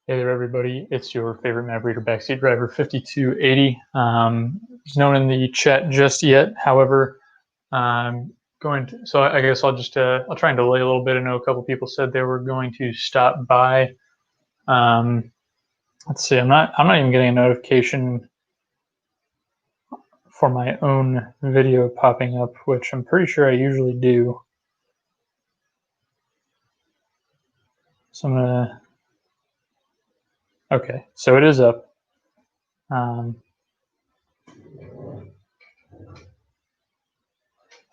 Hey there, everybody. It's your favorite map reader, Backseat Driver 5280. It's known in the chat just yet. However, so I guess I'll just I'll try and delay a little bit. I know a couple people said they were going to stop by. Let's see. I'm not even getting a notification for my own video popping up, which I'm pretty sure I usually do. So I'm gonna. Okay, so it is up.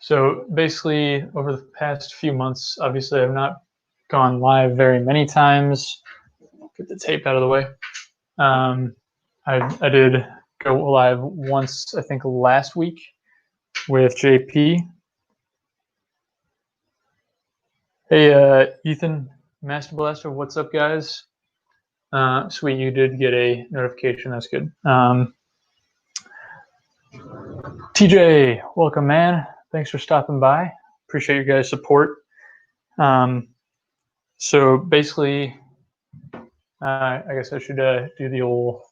So basically, over the past few months, obviously I've not gone live very many times. Get the tape out of the way. I did go live once, I think last week, with JP. Hey, Ethan, Master Blaster, what's up, guys? Sweet, you did get a notification. That's good. TJ, welcome, man. Thanks for stopping by. Appreciate your guys' support. So basically, I guess I should do the old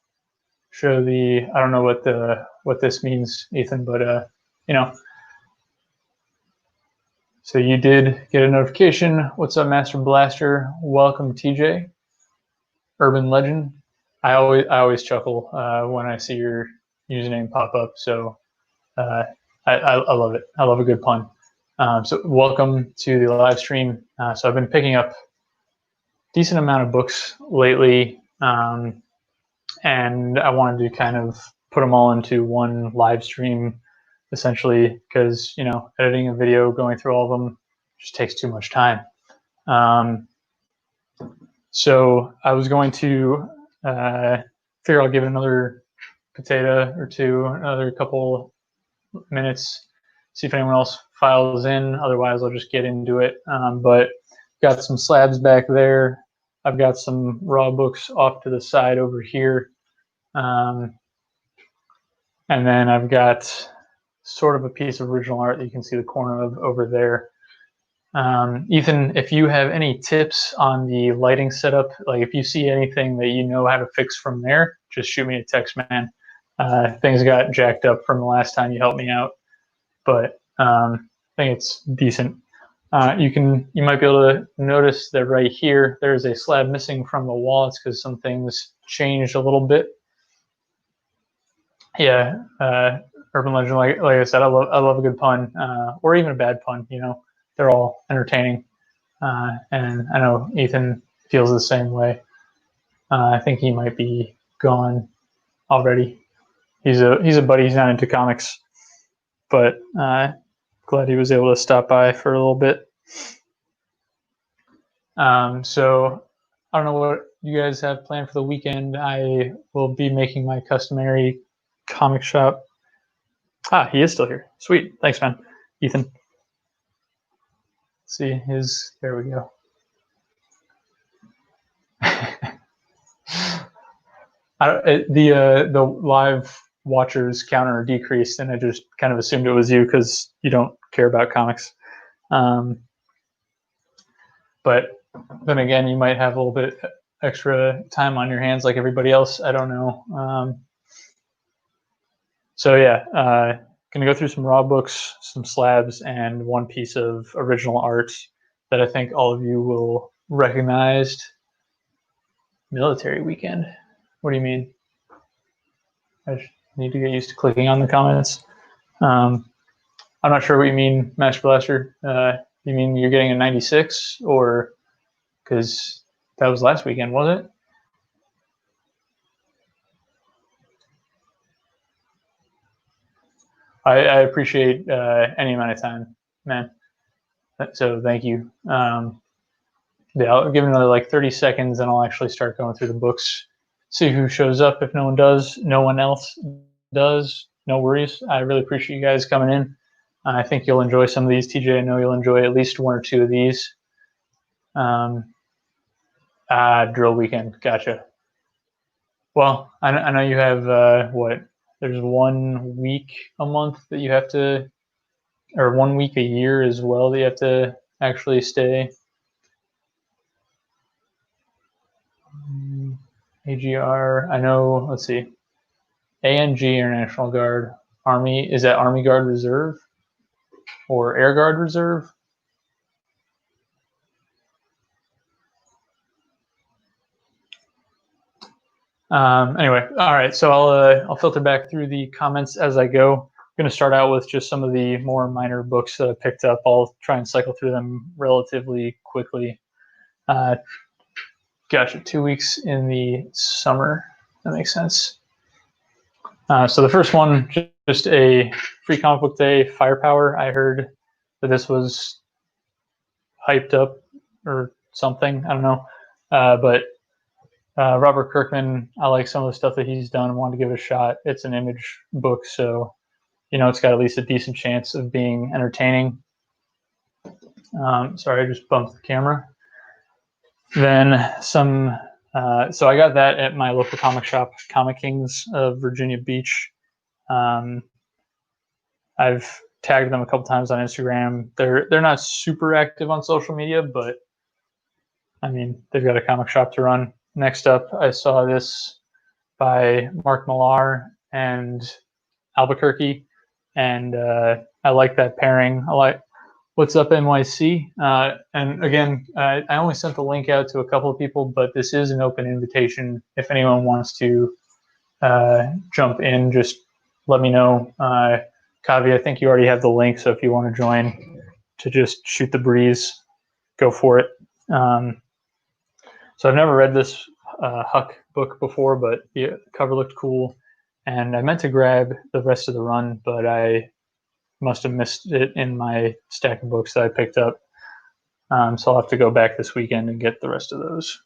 show the. I don't know what this means, Ethan, but you know. So you did get a notification. What's up, Master Blaster? Welcome, TJ. Urban Legend. I always chuckle when I see your username pop up. So I love it. I love a good pun. So welcome to the live stream. So I've been picking up a decent amount of books lately, and I wanted to kind of put them all into one live stream, essentially, because editing a video, going through all of them, just takes too much time. So I was going to figure I'll give it another potato or two, another couple minutes, see if anyone else files in. Otherwise, I'll just get into it. But got some slabs back there. I've got some raw books off to the side over here. And then I've got sort of a piece of original art that you can see the corner of over there. Ethan, if you have any tips on the lighting setup, like if you see anything that you know how to fix from there, just shoot me a text, man. Things got jacked up from the last time you helped me out, but I think it's decent. You might be able to notice that right here, there's a slab missing from the wall. It's because some things changed a little bit. Yeah, Urban Legend, like I said, I love a good pun, or even a bad pun. They're all entertaining, and I know Ethan feels the same way. I think he might be gone already. He's a buddy. He's not into comics, but glad he was able to stop by for a little bit. So I don't know what you guys have planned for the weekend. I will be making my customary comic shop. He is still here. Sweet. Thanks, man. Ethan. See there we go. The live watchers counter decreased, and I just kind of assumed it was you because you don't care about comics. But then again, you might have a little bit extra time on your hands like everybody else. I don't know. So yeah, gonna go through some raw books, some slabs, and one piece of original art that I think all of you will recognize. Military weekend. What do you mean? I just need to get used to clicking on the comments. I'm not sure what you mean, Master Blaster. You mean you're getting a 96, or because that was last weekend, was it? I appreciate any amount of time, man. So thank you. Yeah, I'll give it another like 30 seconds, and I'll actually start going through the books. See who shows up. If no one does, no one else does. No worries. I really appreciate you guys coming in. I think you'll enjoy some of these, TJ. I know you'll enjoy at least one or two of these. Drill weekend. Gotcha. Well, I know you have what? There's 1 week a month that you have to, or 1 week a year as well that you have to actually stay. AGR, I know, let's see. ANG, Air National Guard. Army, is that Army Guard Reserve? Or Air Guard Reserve? Anyway, all right, so I'll filter back through the comments as I go. I'm going to start out with just some of the more minor books that I picked up. I'll try and cycle through them relatively quickly. Gosh, 2 weeks in the summer. That makes sense. So the first one, just a free comic book day, Firepower. I heard that this was hyped up or something. I don't know. But Robert Kirkman, I like some of the stuff that he's done and wanted to give it a shot. It's an Image book, so it's got at least a decent chance of being entertaining. Sorry, I just bumped the camera. Then some, so I got that at my local comic shop, Comic Kings of Virginia Beach. I've tagged them a couple times on Instagram. They're not super active on social media, but I mean, they've got a comic shop to run. Next up, I saw this by Mark Millar and Albuquerque, and I like that pairing. I like What's Up NYC. And again, I only sent the link out to a couple of people, but this is an open invitation. If anyone wants to jump in, just let me know. Kavi, I think you already have the link, so if you want to join to just shoot the breeze, go for it. So I've never read this Huck book before, but the cover looked cool, and I meant to grab the rest of the run, but I must have missed it in my stack of books that I picked up. So I'll have to go back this weekend and get the rest of those.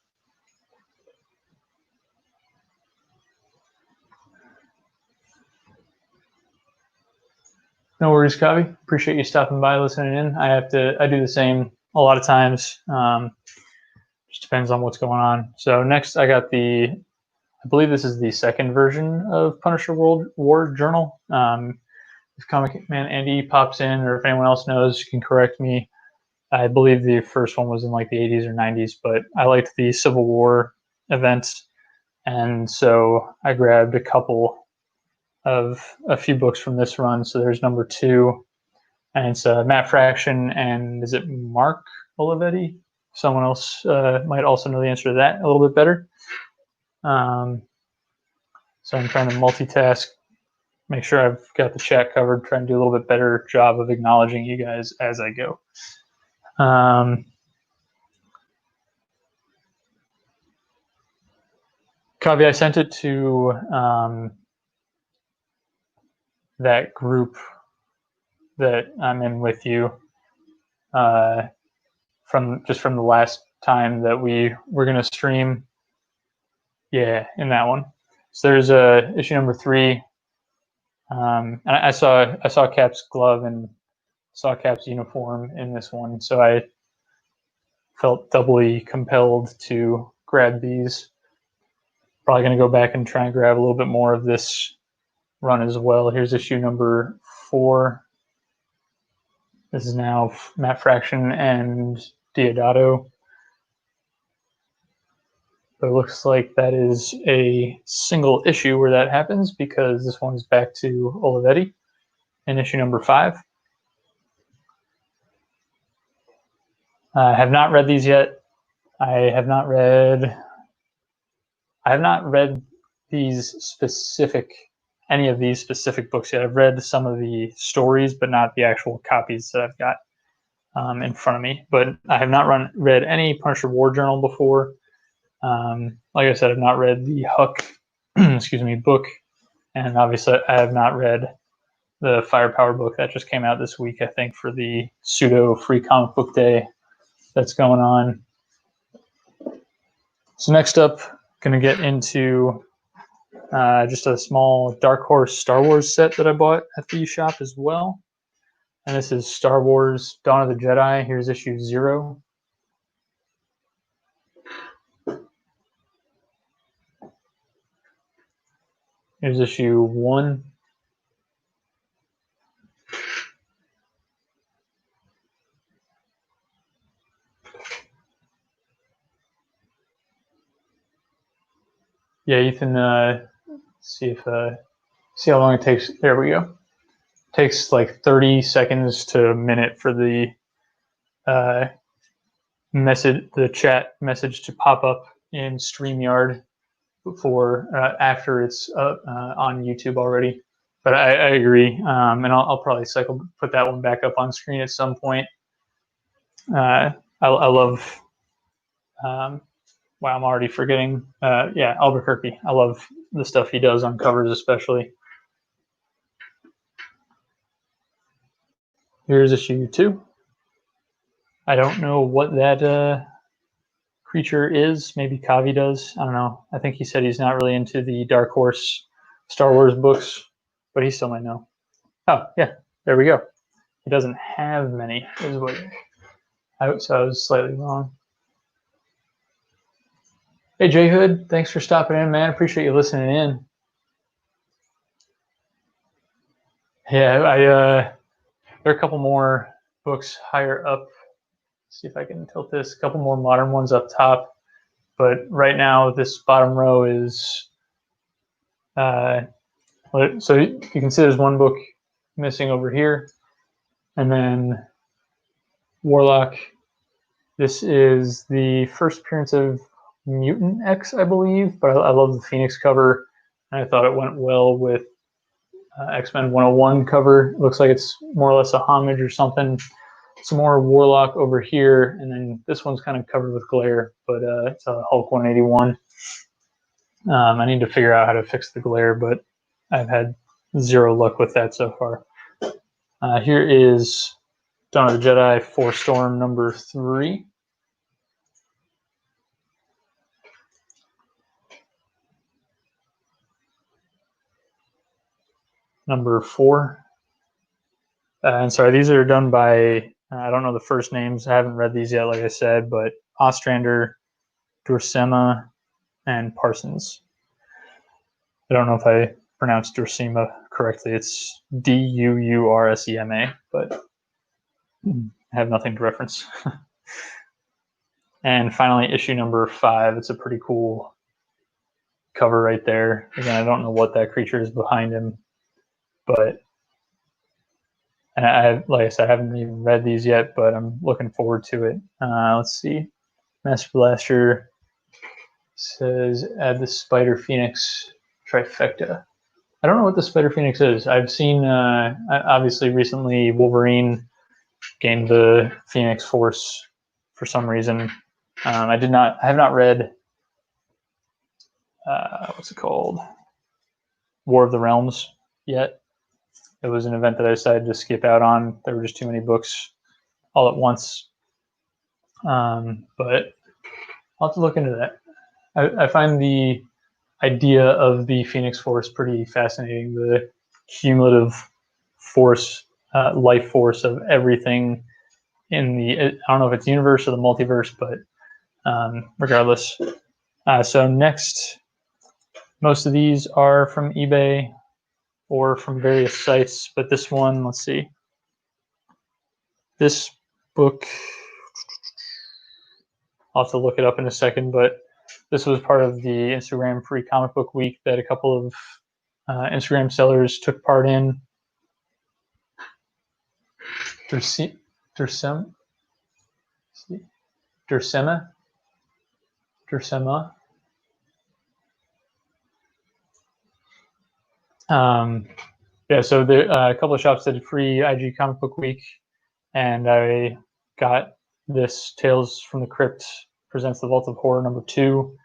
No worries, Kavi. Appreciate you stopping by, listening in. I do the same a lot of times. Just depends on what's going on. So next I got I believe this is the second version of Punisher World War Journal. If Comic Man Andy pops in, or if anyone else knows, you can correct me. I believe the first one was in like the 80s or 90s, but I liked the Civil War events, and so I grabbed a couple of a few books from this run. So there's number 2, and it's Matt Fraction, and is it Mark Olivetti? Someone else might also know the answer to that a little bit better. So I'm trying to multitask, make sure I've got the chat covered, try and do a little bit better job of acknowledging you guys as I go. Kavi, I sent it to that group that I'm in with you from the last time that we were going to stream. Yeah, in that one. So there's issue number 3. And I saw Cap's glove and saw Cap's uniform in this one, so I felt doubly compelled to grab these. Probably going to go back and try and grab a little bit more of this run as well. Here's issue number 4. This is now Matt Fraction and Deodato. But it looks like that is a single issue where that happens, because this one is back to Olivetti in issue number 5. I have not read these yet. I have not read any of these specific books yet. I've read some of the stories, but not the actual copies that I've got in front of me. But I have not read any Punisher War Journal before. Like I said, I've not read the Huck book, and obviously I have not read the Firepower book that just came out this week, I think, for the pseudo free comic book day that's going on. So next up, going to get into just a small Dark Horse Star Wars set that I bought at the shop as well. And this is Star Wars Dawn of the Jedi. Here's issue 0. Here's issue 1. Yeah, Ethan, see how long it takes. There we go. It takes like 30 seconds to a minute for the the chat message to pop up in StreamYard before after it's up on YouTube already. But I agree, and I'll probably put that one back up on screen at some point. I love. Wow, I'm already forgetting. Yeah, Albuquerque. I love the stuff he does on covers, especially. Here's issue 2. I don't know what that creature is. Maybe Kavi does. I don't know. I think he said he's not really into the Dark Horse Star Wars books, but he still might know. Oh, yeah, there we go. He doesn't have many, is what so I was slightly wrong. Hey, J Hood, thanks for stopping in, man. Appreciate you listening in. Yeah, there are a couple more books higher up. Let's see if I can tilt this. A couple more modern ones up top, but right now this bottom row is. So you can see there's one book missing over here, and then Warlock. This is the first appearance of Mutant X, I believe, but I love the Phoenix cover, and I thought it went well with X-Men 101 cover. It looks like it's more or less a homage or something. Some more Warlock over here, and then this one's kind of covered with glare, but it's a Hulk 181. I need to figure out how to fix the glare, but I've had zero luck with that so far. Here is Dawn of the Jedi Force Storm number 3. Number 4. And sorry, these are done by, I don't know the first names. I haven't read these yet, like I said, but Ostrander, Duursema, and Parsons. I don't know if I pronounced Duursema correctly. It's Duursema, but I have nothing to reference. And finally, issue number 5. It's a pretty cool cover right there. Again, I don't know what that creature is behind him, but and like I said, I haven't even read these yet, but I'm looking forward to it. Let's see. Master Blaster says add the Spider Phoenix trifecta. I don't know what the Spider Phoenix is. I've seen obviously recently Wolverine gained the Phoenix Force for some reason. I have not read what's it called? War of the Realms yet. It was an event that I decided to skip out on. There were just too many books all at once. But I'll have to look into that. I find the idea of the Phoenix Force pretty fascinating. The cumulative force, life force of everything in the, I don't know if it's universe or the multiverse, but regardless. So next, most of these are from eBay or from various sites, but this one, let's see. This book, I'll have to look it up in a second, but this was part of the Instagram Free Comic Book Week that a couple of Instagram sellers took part in. Duursema. Yeah, so a couple of shops did free IG Comic Book Week, and I got this Tales from the Crypt Presents the Vault of Horror number 2.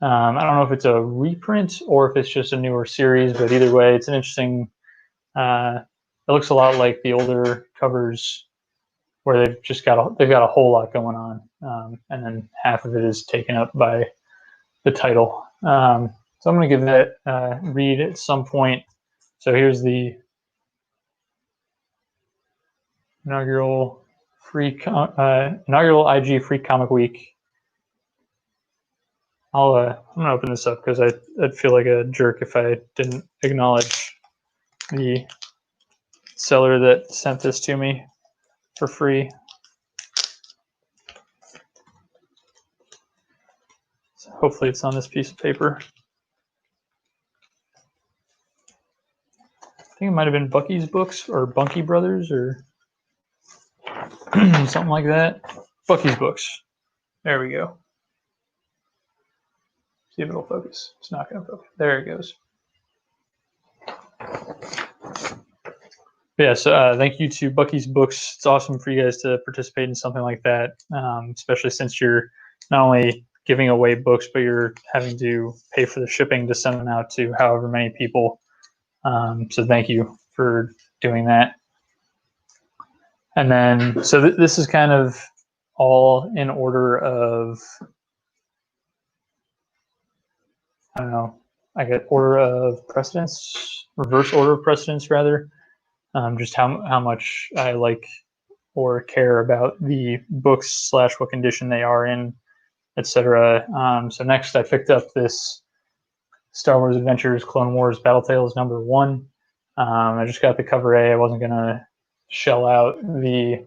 I don't know if it's a reprint or if it's just a newer series, but either way, it's an interesting. It looks a lot like the older covers, where they've got a whole lot going on, and then half of it is taken up by the title. So I'm going to give that a read at some point. So here's the inaugural IG Free Comic Week. I'm gonna open this up because I'd feel like a jerk if I didn't acknowledge the seller that sent this to me for free. So hopefully it's on this piece of paper. think it might have been Bucky's Books or Bunky Brothers or something like that. Bucky's Books. There we go. See if it'll focus. It's not going to focus. There it goes. Yeah, so thank you to Bucky's Books. It's awesome for you guys to participate in something like that, especially since you're not only giving away books, but you're having to pay for the shipping to send them out to however many people. So thank you for doing that. And then, so this is kind of all in order of, I don't know, I get order of precedence, reverse order of precedence rather. Just how much I like or care about the books / what condition they are in, etc. So next I picked up this Star Wars Adventures Clone Wars Battle Tales #1. I just got the cover A. I wasn't going to shell out the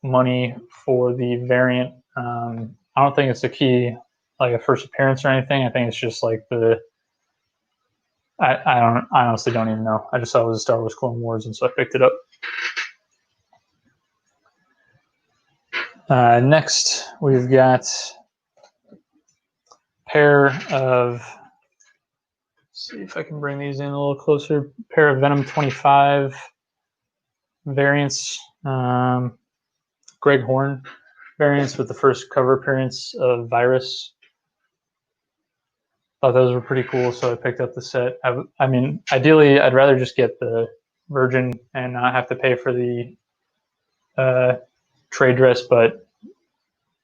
money for the variant. I don't think it's a key, like a first appearance or anything. I think it's just like the, I honestly don't even know. I just saw it was a Star Wars Clone Wars, and so I picked it up. Next, we've got a pair of, let's see if I can bring these in a little closer, pair of Venom 25 variants, Greg Horn variants with the first cover appearance of Virus. Thought those were pretty cool, so I picked up the set. I mean, ideally, I'd rather just get the Virgin and not have to pay for the trade dress, but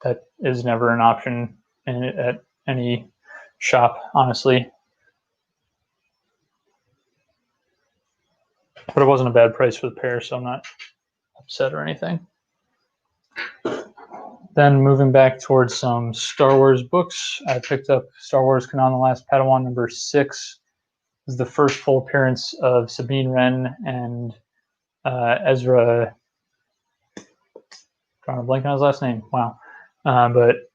that is never an option at any shop, honestly. But it wasn't a bad price for the pair, so I'm not upset or anything. Then moving back towards some Star Wars books, I picked up Star Wars Kanan the Last Padawan #6. This is the first full appearance of Sabine Wren and Ezra. Trying to blank on his last name. Wow. But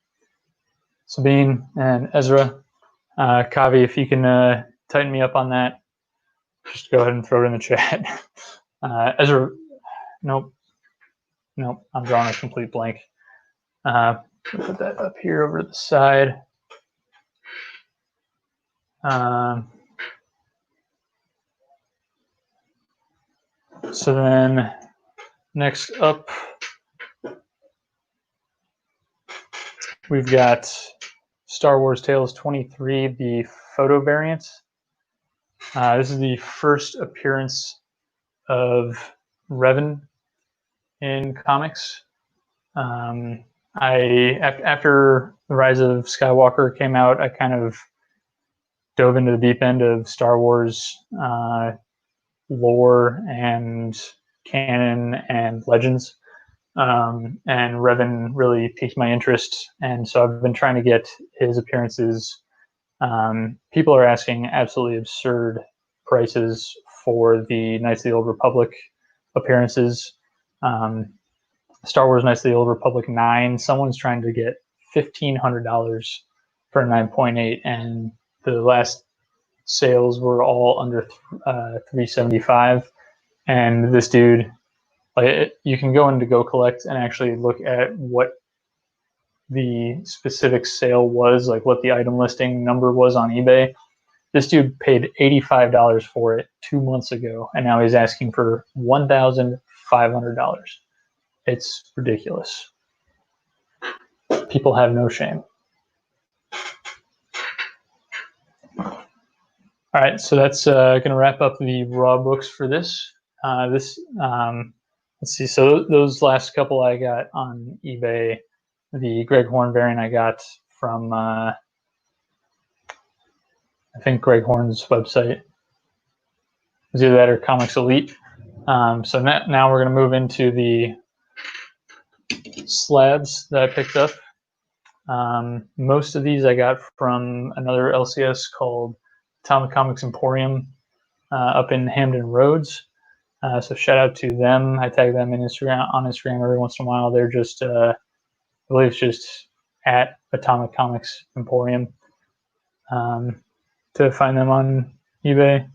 Sabine and Ezra. Kavi, if you can tighten me up on that, just go ahead and throw it in the chat. Ezra, nope, I'm drawing a complete blank. Put that up here over to the side. So then next up, we've got Star Wars Tales 23, the photo variant. This is the first appearance of Revan in comics. After The Rise of Skywalker came out, I kind of dove into the deep end of Star Wars lore and canon and legends. And Revan really piqued my interest, and so I've been trying to get his appearances. People are asking absolutely absurd prices for the Knights of the Old Republic appearances. Star Wars Knights of the Old Republic 9, someone's trying to get $1,500 for a 9.8, and the last sales were all under $375. And this dude, like, you can go into Go Collect and actually look at what the specific sale was, like what the item listing number was on eBay. This dude paid $85 for it 2 months ago, and now he's asking for $1,500. It's ridiculous. People have no shame. All right, so that's going to wrap up the raw books for this. Let's see. So those last couple I got on eBay. The Greg Horn variant I got from I think Greg Horn's website. It was either that or Comics Elite. So now we're going to move into the slabs that I picked up. Most of these I got from another LCS called Atomic Comics Emporium up in Hampton Roads. So shout out to them. I tag them on Instagram every once in a while. They're just, I believe it's just at Atomic Comics Emporium. To find them on eBay.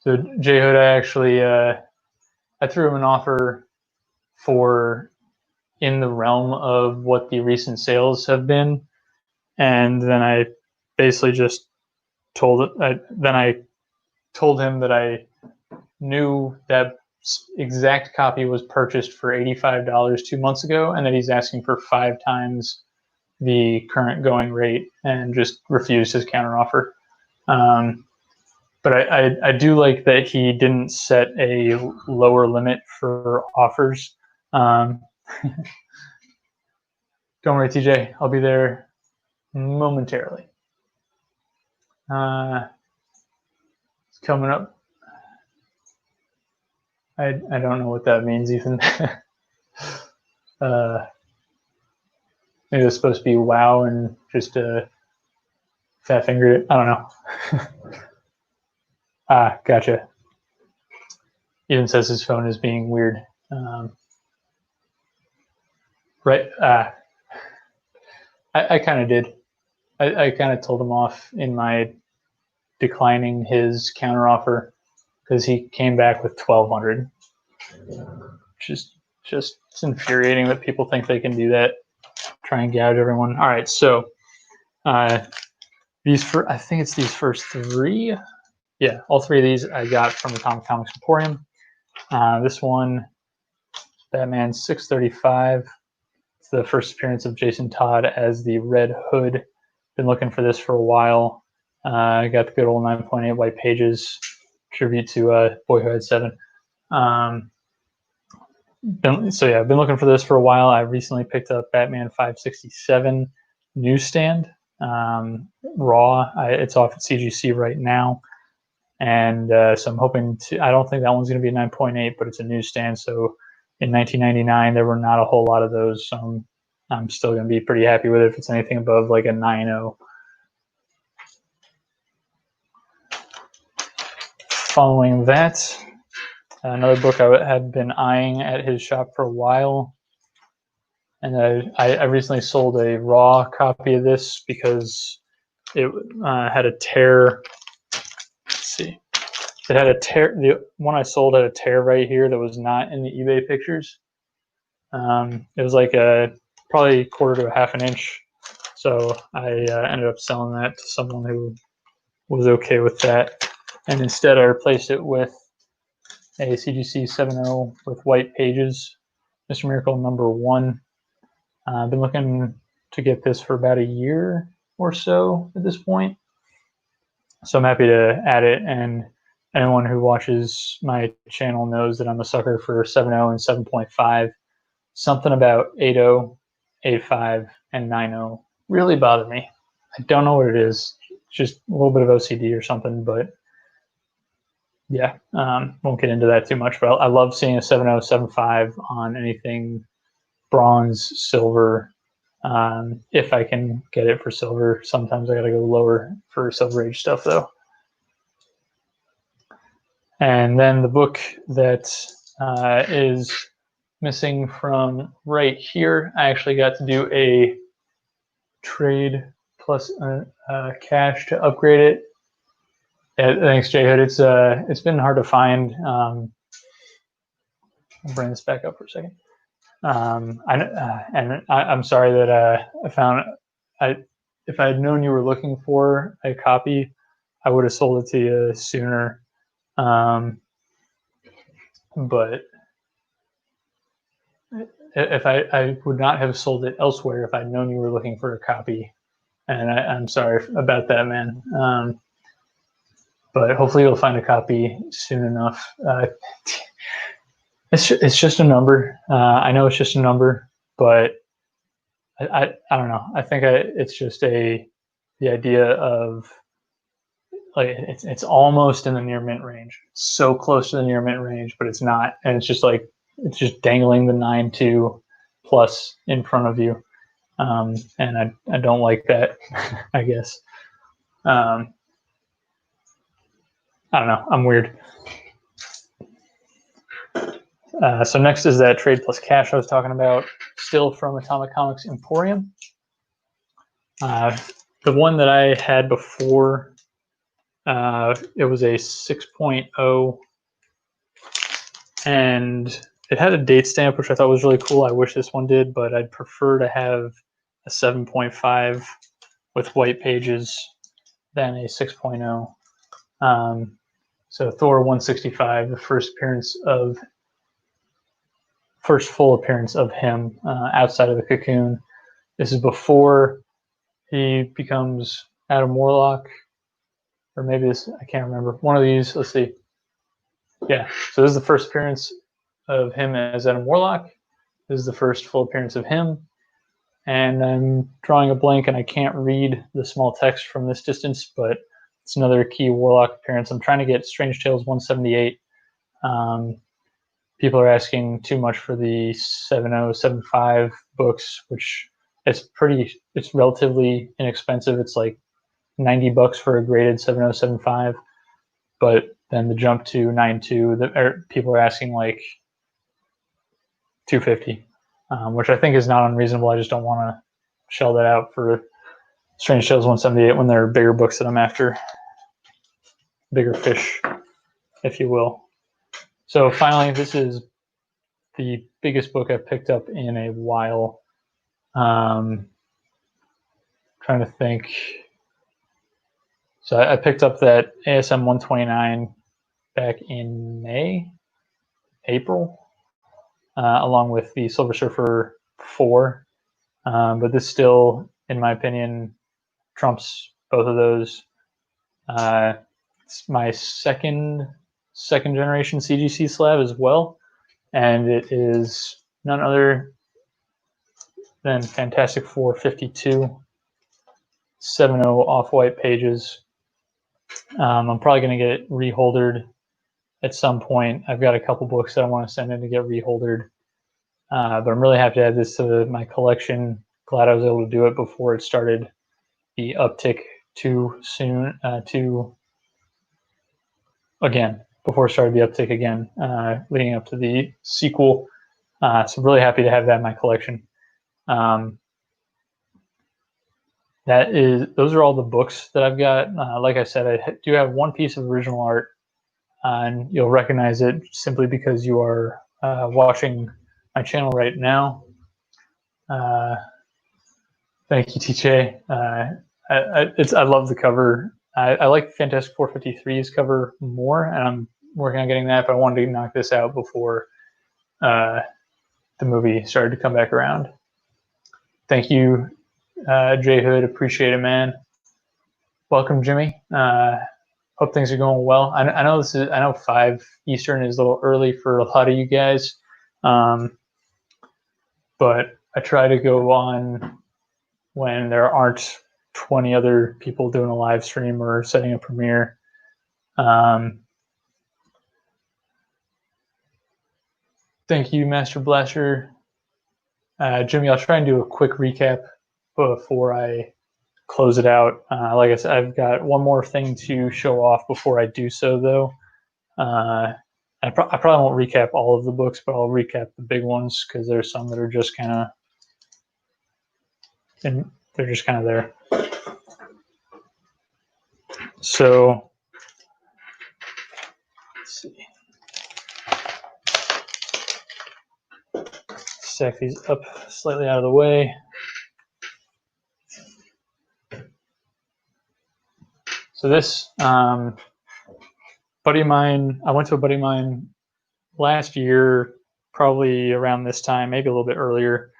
So J Hood, I actually I threw him an offer for in the realm of what the recent sales have been, and then I basically just told him that I knew that exact copy was purchased for $85 2 months ago, and that he's asking for 5 times the current going rate, and just refused his counteroffer. But I do like that he didn't set a lower limit for offers. Don't worry, TJ, I'll be there momentarily. It's coming up. I don't know what that means, Ethan. Maybe it's supposed to be wow and just fat fingered it. I don't know. Gotcha. Ethan says his phone is being weird. Right. I kind of did. I kind of told him off in my declining his counteroffer because he came back with 1,200. Just it's infuriating that people think they can do that. Try and gouge everyone. All right, so I think it's these first 3. Yeah, all 3 of these I got from the Atomic Comics Emporium. This one, Batman 635. It's the first appearance of Jason Todd as the Red Hood. Been looking for this for a while. I got the good old 9.8 white pages, tribute to Boy Who Had 7. Been looking for this for a while. I recently picked up Batman 567 newsstand, raw. It's off at CGC right now, and so I'm hoping to. I don't think that one's going to be a 9.8, but it's a newsstand. So in 1999, there were not a whole lot of those. So I'm still going to be pretty happy with it if it's anything above like a 9.0. Following that, another book I had been eyeing at his shop for a while, and I recently sold a raw copy of this because it had a tear. Let's see. It had a tear. The one I sold had a tear right here that was not in the eBay pictures. It was like probably 1/4 to 1/2 inch. So I ended up selling that to someone who was okay with that. And instead I replaced it with a CGC 7.0 with white pages, Mr. Miracle #1. I've been looking to get this for about a year or so at this point. So I'm happy to add it, and anyone who watches my channel knows that I'm a sucker for 7.0 and 7.5. Something about 8.0, 8.5, and 9.0 really bother me. I don't know what it is. Just a little bit of OCD or something, but yeah, won't get into that too much. But I love seeing a 7.0, 7.5 on anything bronze, silver. If I can get it for silver, sometimes I got to go lower for Silver Age stuff though. And then the book that is missing from right here, I actually got to do a trade plus cash to upgrade it. Thanks, J Hood. It's been hard to find. I'll bring this back up for a second. I'm sorry that I found. If I had known you were looking for a copy, I would have sold it to you sooner. But if I would not have sold it elsewhere if I'd known you were looking for a copy, and I'm sorry about that, man. But hopefully you'll find a copy soon enough. It's just a number. I know it's just a number, but I don't know. I think it's just the idea of like it's almost in the near mint range. It's so close to the near mint range, but it's not, and it's just like it's just dangling the 9.2 plus in front of you, and I don't like that. I guess. I don't know. I'm weird. So next is that trade plus cash I was talking about, still from Atomic Comics Emporium. The one that I had before, it was a 6.0, and it had a date stamp, which I thought was really cool. I wish this one did, but I'd prefer to have a 7.5 with white pages than a 6.0. So Thor 165, the first full appearance of him outside of the cocoon. This is before he becomes Adam Warlock, or maybe this, I can't remember. One of these, let's see. Yeah, so this is the first appearance of him as Adam Warlock. This is the first full appearance of him. And I'm drawing a blank and I can't read the small text from this distance, but it's another key Warlock appearance. I'm trying to get Strange Tales 178. People are asking too much for the 7075 books, which it's relatively inexpensive. It's like $90 for a graded 7075, but then the jump to 9.2, people are asking like $250, which I think is not unreasonable. I just don't want to shell that out for Strange Tales 178 when there are bigger books that I'm after, bigger fish, if you will. So finally, this is the biggest book I've picked up in a while. Trying to think. So I picked up that ASM 129 back in April, along with the Silver Surfer 4. But this still, in my opinion, trumps both of those. It's my second generation CGC slab as well, and it is none other than Fantastic Four 52, 7.0 off-white pages. I'm probably going to get it reholdered at some point. I've got a couple books that I want to send in to get reholdered, but I'm really happy to add this to my collection. Glad I was able to do it before it started the uptick before it started the uptick again, leading up to the sequel. So really happy to have that in my collection. Those are all the books that I've got. Like I said, I do have one piece of original art, and you'll recognize it simply because you are watching my channel right now. Thank you, TJ. I love the cover. I like Fantastic 453's cover more, and I'm working on getting that, but I wanted to knock this out before the movie started to come back around. Thank you, J Hood. Appreciate it, man. Welcome, Jimmy. Hope things are going well. I know 5 Eastern is a little early for a lot of you guys, but I try to go on when there aren't 20 other people doing a live stream or setting a premiere. Thank you, Master Blaster. Jimmy, I'll try and do a quick recap before I close it out. Like I said, I've got one more thing to show off before I do so, though. I probably won't recap all of the books, but I'll recap the big ones because there's some that are just kind of, and they're just kind of there. So let's see. Stack these up slightly out of the way. So this buddy of mine, I went to a buddy of mine last year, probably around this time, maybe a little bit earlier,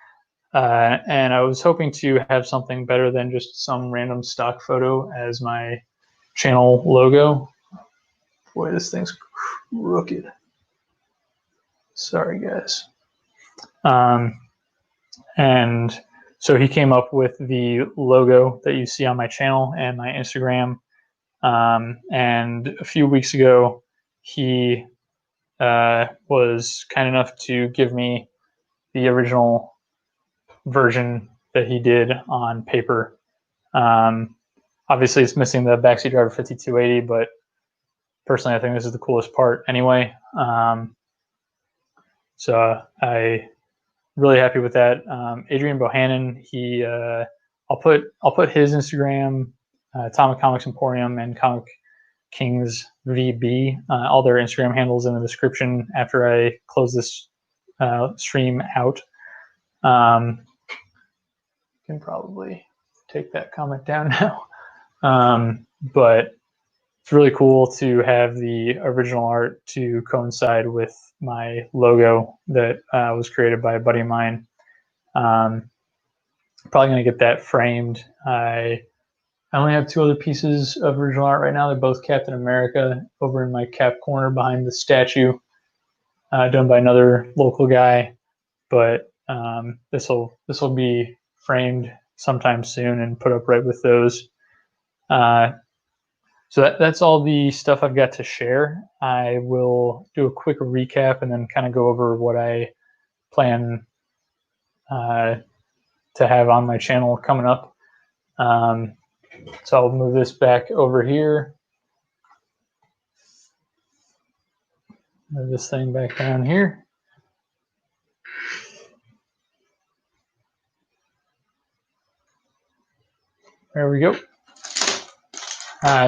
and I was hoping to have something better than just some random stock photo as my channel logo. Boy, this thing's crooked. Sorry, guys. And so he came up with the logo that you see on my channel and my Instagram. And a few weeks ago, he was kind enough to give me the original version that he did on paper. Obviously, it's missing the backseat driver 5280, but personally, I think this is the coolest part anyway. So I really happy with that. Adrian Bohannon, he I'll put his Instagram, Atomic Comics Emporium, and Comic Kings VB, all their Instagram handles in the description after I close this stream out. Can probably take that comment down now. But it's really cool to have the original art to coincide with my logo that was created by a buddy of mine. Probably going to get that framed. I only have 2 other pieces of original art right now. They're both Captain America over in my cap corner behind the statue, done by another local guy. But this will be framed sometime soon and put up right with those. So that's all the stuff I've got to share. I will do a quick recap and then kind of go over what I plan to have on my channel coming up. So I'll move this back over here. Move this thing back down here. There we go.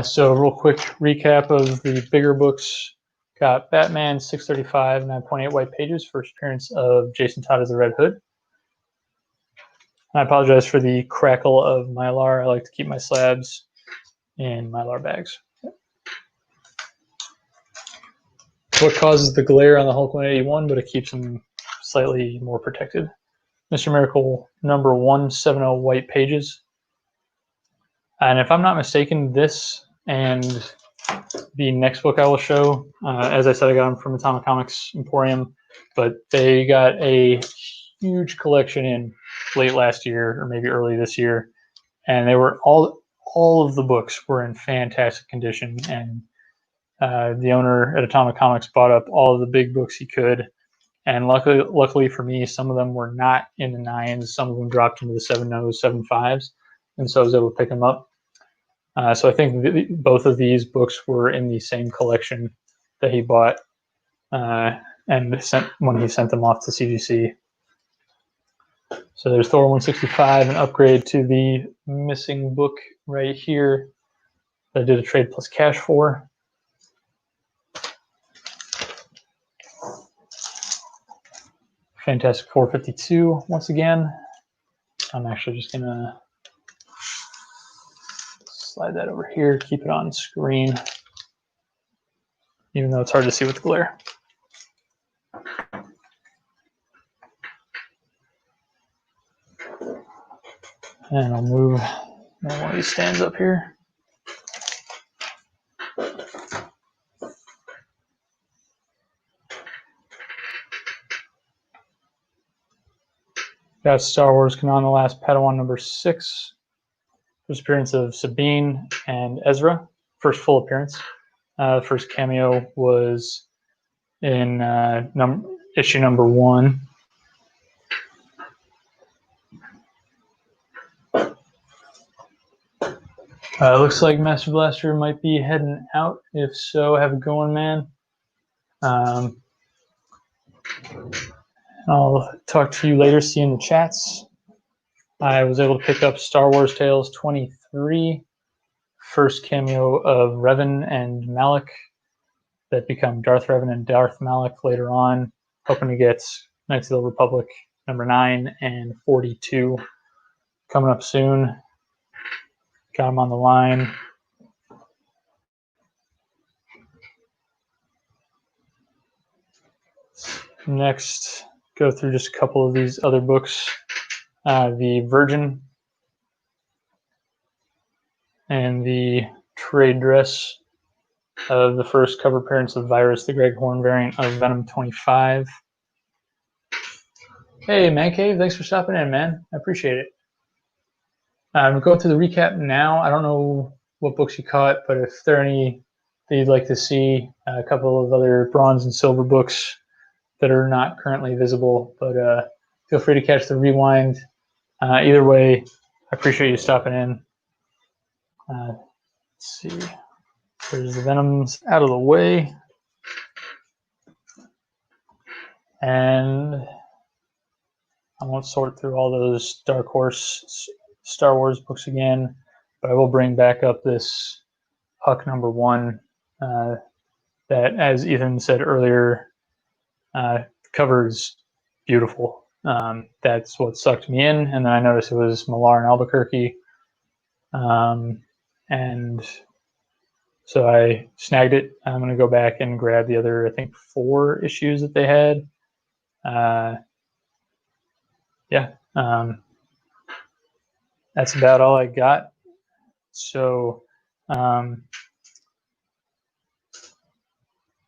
So real quick recap of the bigger books. Got Batman 635, 9.8 white pages, first appearance of Jason Todd as the Red Hood. I apologize for the crackle of Mylar. I like to keep my slabs in Mylar bags. What causes the glare on the Hulk 181, but it keeps them slightly more protected. Mr. Miracle number 170 white pages. And if I'm not mistaken, this and the next book I will show, as I said, I got them from Atomic Comics Emporium, but they got a huge collection in late last year or maybe early this year, and they were all of the books were in fantastic condition, and the owner at Atomic Comics bought up all of the big books he could, and luckily for me, some of them were not in the 9s, some of them dropped into the 7.0s, 7.5s, and so I was able to pick them up. So I think both of these books were in the same collection that he bought and sent when he sent them off to CGC. So there's Thor 165, an upgrade to the missing book right here that I did a trade plus cash for. Fantastic 452 once again. I'm actually just gonna slide that over here, keep it on screen, even though it's hard to see with the glare. And I'll move one of these stands up here. Got Star Wars Kanan the Last Padawan number 6. First appearance of Sabine and Ezra. First full appearance. The first cameo was in issue number 1. Looks like Master Blaster might be heading out. If so, have a good one, man. I'll talk to you later. See you in the chats. I was able to pick up Star Wars Tales 23. First cameo of Revan and Malak that become Darth Revan and Darth Malak later on. Hoping to get Knights of the Republic number 9 and 42 coming up soon. Got them on the line. Next, go through just a couple of these other books. The Virgin and the trade dress of the first cover appearance of Virus, the Greg Horn variant of Venom 25. Hey, Man Cave, thanks for stopping in, man. I appreciate it. I'm going through the recap now. I don't know what books you caught, but if there are any that you'd like to see, a couple of other bronze and silver books that are not currently visible, but feel free to catch the rewind. Either way, I appreciate you stopping in. Let's see. There's the Venoms out of the way. And I won't sort through all those Dark Horse Star Wars books again, but I will bring back up this Huck #1 that, as Ethan said earlier, cover is beautiful. That's what sucked me in, and then I noticed it was Millar and Albuquerque, and so I snagged it. I'm going to go back and grab the other, I think, 4 issues that they had. Yeah, that's about all I got. So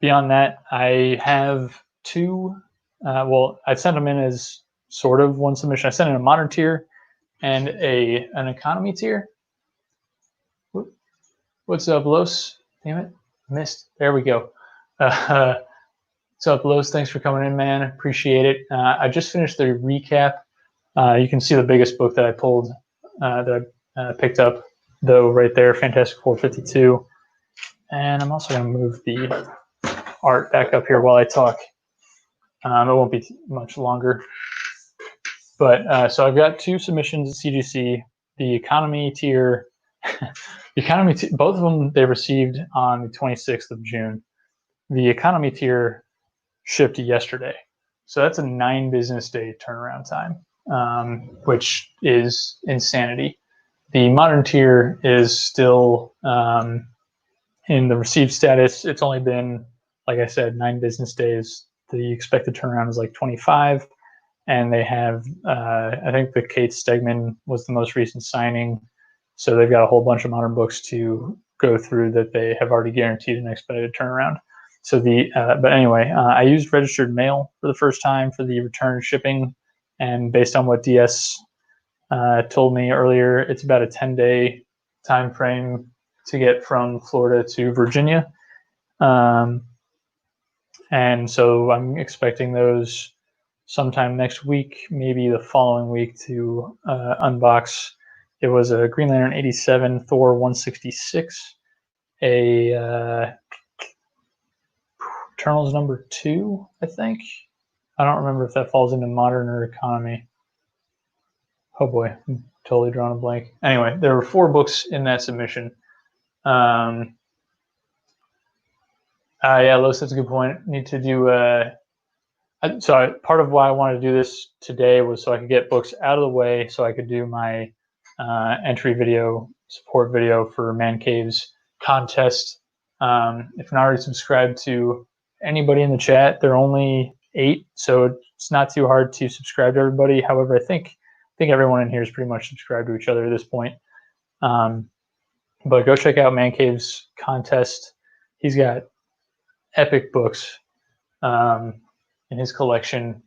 beyond that, I have 2. Well, I sent them in as sort of one submission. I sent in a modern tier and an economy tier. What's up, Los? Damn it, missed. There we go. What's up, Los? Thanks for coming in, man. Appreciate it. I just finished the recap. You can see the biggest book that I pulled, that I picked up, though, right there, Fantastic Four 52. And I'm also going to move the art back up here while I talk. It won't be much longer. But so I've got 2 submissions at CGC. The economy tier, both of them they received on the 26th of June. The economy tier shipped yesterday. So that's a 9 business day turnaround time, which is insanity. The modern tier is still in the received status. It's only been, like I said, 9 business days. The expected turnaround is like 25. And they have, I think the Kate Stegman was the most recent signing. So they've got a whole bunch of modern books to go through that they have already guaranteed an expedited turnaround. So but anyway, I used registered mail for the first time for the return shipping. And based on what DS told me earlier, it's about a 10-day time frame to get from Florida to Virginia. And so I'm expecting those sometime next week, maybe the following week, to unbox. It was a Green Lantern 87, Thor 166, a Eternals #2, I think. I don't remember if that falls into modern or economy. Oh boy, I'm totally drawing a blank. Anyway, there were 4 books in that submission. Yeah, Los, that's a good point. Need to do so part of why I wanted to do this today was so I could get books out of the way, so I could do my entry video, support video for Man Cave's contest. If you're not already subscribed to anybody in the chat, there are only 8, so it's not too hard to subscribe to everybody. However, I think everyone in here is pretty much subscribed to each other at this point. But go check out Man Cave's contest. He's got epic books in his collection,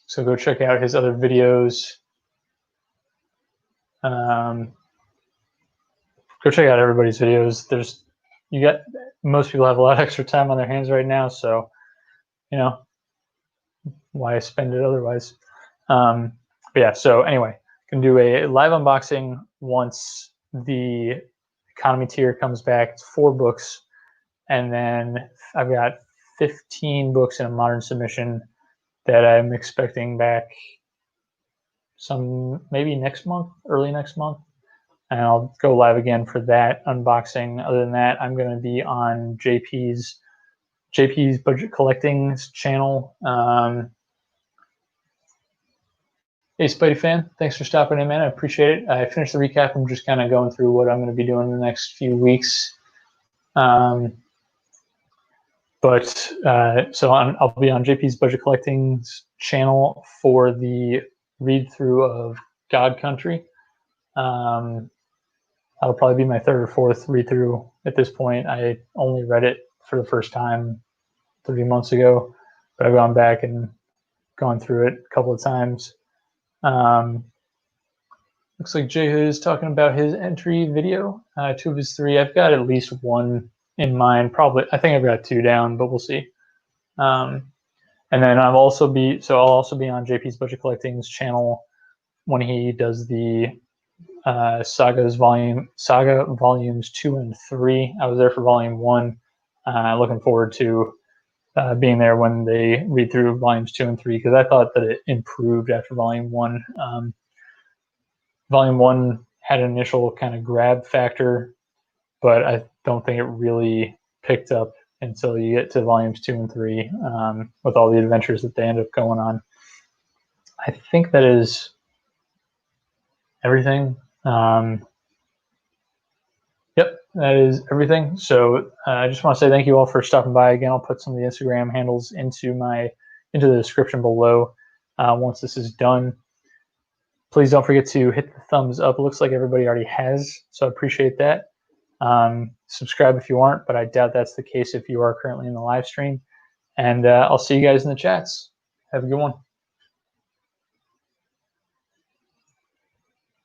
so go check out his other videos. Go check out everybody's videos. Most people have a lot of extra time on their hands right now, so why spend it otherwise? But yeah, so anyway, can do a live unboxing once the economy tier comes back. It's 4 books, and then I've got 15 books in a modern submission that I'm expecting back maybe next month, early next month, and I'll go live again for that unboxing. Other than that, I'm going to be on JP's Budget Collecting channel. Hey, Spidey fan, thanks for stopping in, man. I appreciate it. I finished the recap. I'm just kind of going through what I'm going to be doing in the next few weeks. So I'll be on JP's Budget Collecting's channel for the read-through of God Country. That'll probably be my 3rd or 4th read-through at this point. I only read it for the first time 3 months ago, but I've gone back and gone through it a couple of times. Looks like Jehu is talking about his entry video, 2 of his 3. I've got at least 1 in mind. I think I've got 2 down, but we'll see. And then I'll also be on JP's Budget Collecting's channel when he does the Saga volumes 2 and 3. I was there for volume 1. Looking forward to being there when they read through volumes 2 and 3, because I thought that it improved after volume 1. Volume 1 had an initial kind of grab factor, but I don't think it really picked up until you get to volumes 2 and 3 with all the adventures that they end up going on. I think that is everything. Yep, that is everything. So I just want to say thank you all for stopping by. Again, I'll put some of the Instagram handles into the description below once this is done. Please don't forget to hit the thumbs up. It looks like everybody already has, so I appreciate that. Subscribe if you aren't, but I doubt that's the case if you are currently in the live stream. And I'll see you guys in the chats. Have a good one.